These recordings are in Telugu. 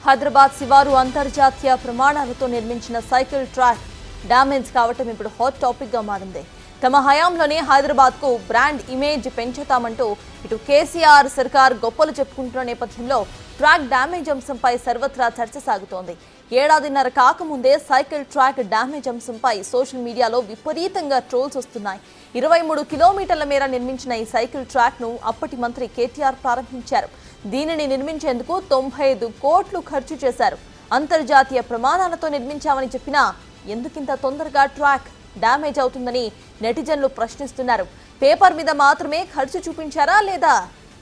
హైదరాబాద్ శివారు అంతర్జాతీయ ప్రమాణాలతో నిర్మించిన సైకిల్ ట్రాక్ డ్యామేజ్ కావటం ఇప్పుడు హాట్ టాపిక్ గా మారింది. తమ హయాంలోనే హైదరాబాద్ కు బ్రాండ్ ఇమేజ్ పెంచుతామంటూ ఇటు కేసీఆర్ సర్కార్ గొప్పలు చెప్పుకుంటున్న నేపథ్యంలో ట్రాక్ డ్యామేజ్ అంశంపై సర్వత్రా చర్చ సాగుతోంది. ఏడాదిన్నర కాకముందే సైకిల్ ట్రాక్ డ్యామేజ్ అంశంపై సోషల్ మీడియాలో విపరీతంగా ట్రోల్స్ వస్తున్నాయి. 23 కిలోమీటర్ల మేర నిర్మించిన ఈ సైకిల్ ట్రాక్ ను అప్పటి మంత్రి కేటీఆర్ ప్రారంభించారు. దీనిని నిర్మించేందుకు 95 కోట్లు ఖర్చు చేశారు. అంతర్జాతీయ ప్రమాణాలతో నిర్మించామని చెప్పినా ఎందుకింత తొందరగా ట్రాక్ డ్యామేజ్ అవుతుందని నెటిజన్లు ప్రశ్నిస్తున్నారు. పేపర్ మీద మాత్రమే ఖర్చు చూపించారా లేదా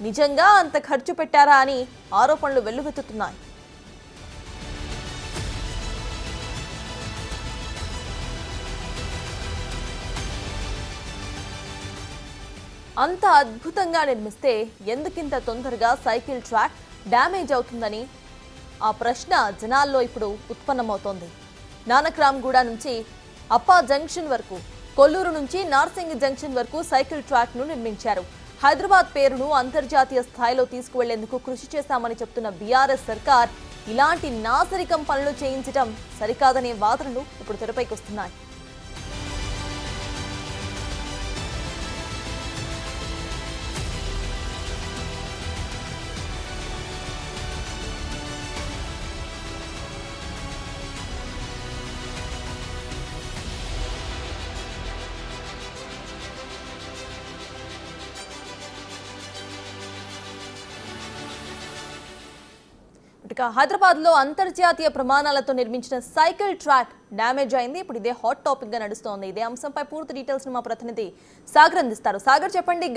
నిజంగా అంత ఖర్చు పెట్టారా అని ఆరోపణలు వెల్లువెత్తుతున్నాయి. అంత అద్భుతంగా నిర్మిస్తే ఎందుకింత తొందరగా సైకిల్ ట్రాక్ డ్యామేజ్ అవుతుందని ఆ ప్రశ్న జనాల్లో ఇప్పుడు ఉత్పన్నమవుతోంది. నానక్రామ్గూడ నుంచి అప్పా జంక్షన్ వరకు, కొల్లూరు నుంచి నార్సింగ్ జంక్షన్ వరకు సైకిల్ ట్రాక్ ను నిర్మించారు. హైదరాబాద్ పేరును అంతర్జాతీయ స్థాయిలో తీసుకువెళ్లేందుకు కృషి చేశామని చెప్తున్న బీఆర్ఎస్ సర్కార్ ఇలాంటి నాసరికం పనులు చేయించడం సరికాదనే వాదనలు ఇప్పుడు తెరపైకి వస్తున్నాయి. హైదరాబాద్ లో అంతర్జాతీయ ప్రమాణాలతో నిర్మించిన సైకిల్ ట్రాక్ డ్యామేజ్ అయింది. ఇప్పుడు ఇదే హాట్ టాపిక్ గా నడుస్తోంది. ఇదే అంశంపై పూర్తి డీటెయిల్స్ మా ప్రతినిధి సాగర్ అందిస్తారు. సాగర్ చెప్పండి,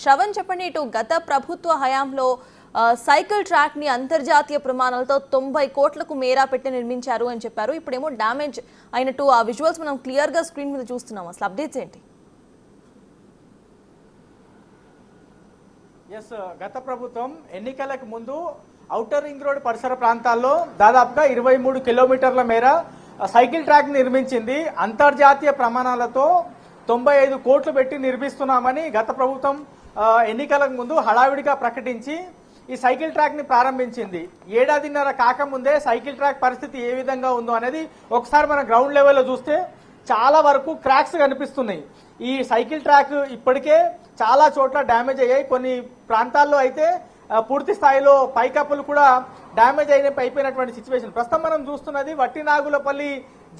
శ్రవణ్ చెప్పండి, ఇటు గత ప్రభుత్వ హయాంలో సైకిల్ ట్రాక్ ని అంతర్జాతీయ ప్రమాణాలతో 90 కోట్లకు మేరా పెట్టి నిర్మించారు అని చెప్పారు. ఇప్పుడేమో డ్యామేజ్ అయినట్టు ఆ విజువల్స్ మనం క్లియర్ గా స్క్రీన్ మీద చూస్తున్నాం. అసలు అప్డేట్స్ ఏంటి? గత ప్రభుత్వం ఎన్నికలకు ముందు ఔటర్ రింగ్ రోడ్ పరిసర ప్రాంతాల్లో దాదాపుగా 23 కిలోమీటర్ల మేర సైకిల్ ట్రాక్ నిర్మించింది. అంతర్జాతీయ ప్రమాణాలతో 95 కోట్లు పెట్టి నిర్మిస్తున్నామని గత ప్రభుత్వం ఎన్నికలకు ముందు హడావిడిగా ప్రకటించి ఈ సైకిల్ ట్రాక్ ని ప్రారంభించింది. ఏడాదిన్నర కాకముందే సైకిల్ ట్రాక్ పరిస్థితి ఏ విధంగా ఉందో అనేది ఒకసారి మనం గ్రౌండ్ లెవెల్లో చూస్తే చాలా వరకు క్రాక్స్ కనిపిస్తున్నాయి. ఈ సైకిల్ ట్రాక్ ఇప్పటికే చాలా చోట్ల డ్యామేజ్ అయ్యాయి. కొన్ని ప్రాంతాల్లో అయితే పూర్తి స్థాయిలో పైకప్పులు కూడా డ్యామేజ్ అయిపోయినటువంటి సిచ్యువేషన్. ప్రస్తుతం మనం చూస్తున్నది వట్టినాగులపల్లి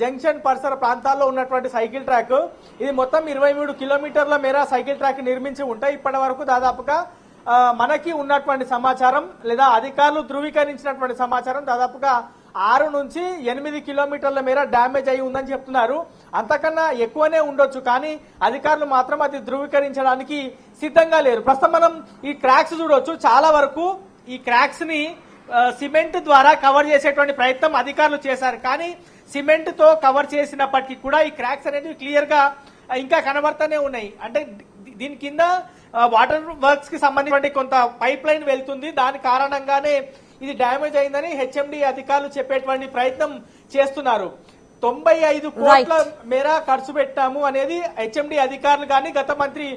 జంక్షన్ పరిసర ప్రాంతాల్లో ఉన్నటువంటి సైకిల్ ట్రాక్. ఇది మొత్తం 23 కిలోమీటర్ల మేర సైకిల్ ట్రాక్ నిర్మించి ఉంటాయి. ఇప్పటి వరకు దాదాపుగా మనకి ఉన్నటువంటి సమాచారం లేదా అధికారులు ధృవీకరించినటువంటి సమాచారం దాదాపుగా 6 నుంచి 8 కిలోమీటర్ల మేర డ్యామేజ్ అయి ఉందని చెప్తున్నారు. అంతకన్నా ఎక్కువనే ఉండొచ్చు, కానీ అధికారులు మాత్రం అది ధృవీకరించడానికి సిద్ధంగా లేరు. ప్రస్తుతం మనం ఈ క్రాక్స్ చూడొచ్చు. చాలా వరకు ఈ క్రాక్స్ ని సిమెంట్ ద్వారా కవర్ చేసేటువంటి ప్రయత్నం అధికారులు చేశారు. కానీ సిమెంట్ తో కవర్ చేసినప్పటికీ కూడా ఈ క్రాక్స్ అనేవి క్లియర్ గా ఇంకా కనబడుతూనే ఉన్నాయి. అంటే దీని కింద వాటర్ వర్క్స్ కి సంబంధించిన కొంత పైప్ లైన్ వెళ్తుంది. దాని కారణంగానే ఇది డ్యామేజ్ అయిందని హెచ్ఎండి అధికారులు చెప్పేటువంటి ప్రయత్నం చేస్తున్నారు. 95 కోట్ల మేర ఖర్చు పెట్టాము అనేది హెచ్ఎండి అధికారులు కానీ గత మంత్రి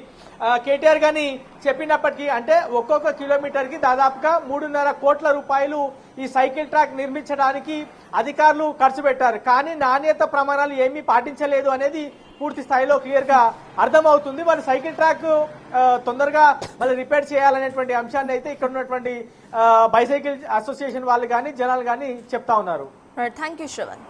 కేటీఆర్ గాని చెప్పినప్పటికీ, అంటే ఒక్కొక్క కిలోమీటర్ కి దాదాపుగా 3.5 కోట్ల రూపాయలు ఈ సైకిల్ ట్రాక్ నిర్మించడానికి అధికారులు ఖర్చు పెట్టారు. కానీ నాణ్యత ప్రమాణాలు ఏమీ పాటించలేదు అనేది పూర్తి స్థాయిలో క్లియర్ గా అర్థమవుతుంది. మరి సైకిల్ ట్రాక్ తొందరగా మళ్ళీ రిపేర్ చేయాలనేటువంటి అంశాన్ని అయితే ఇక్కడ ఉన్నటువంటి బైసైకిల్ అసోసియేషన్ వాళ్ళు కానీ జనాలు కానీ చెప్తా ఉన్నారు. Thank you Shravan.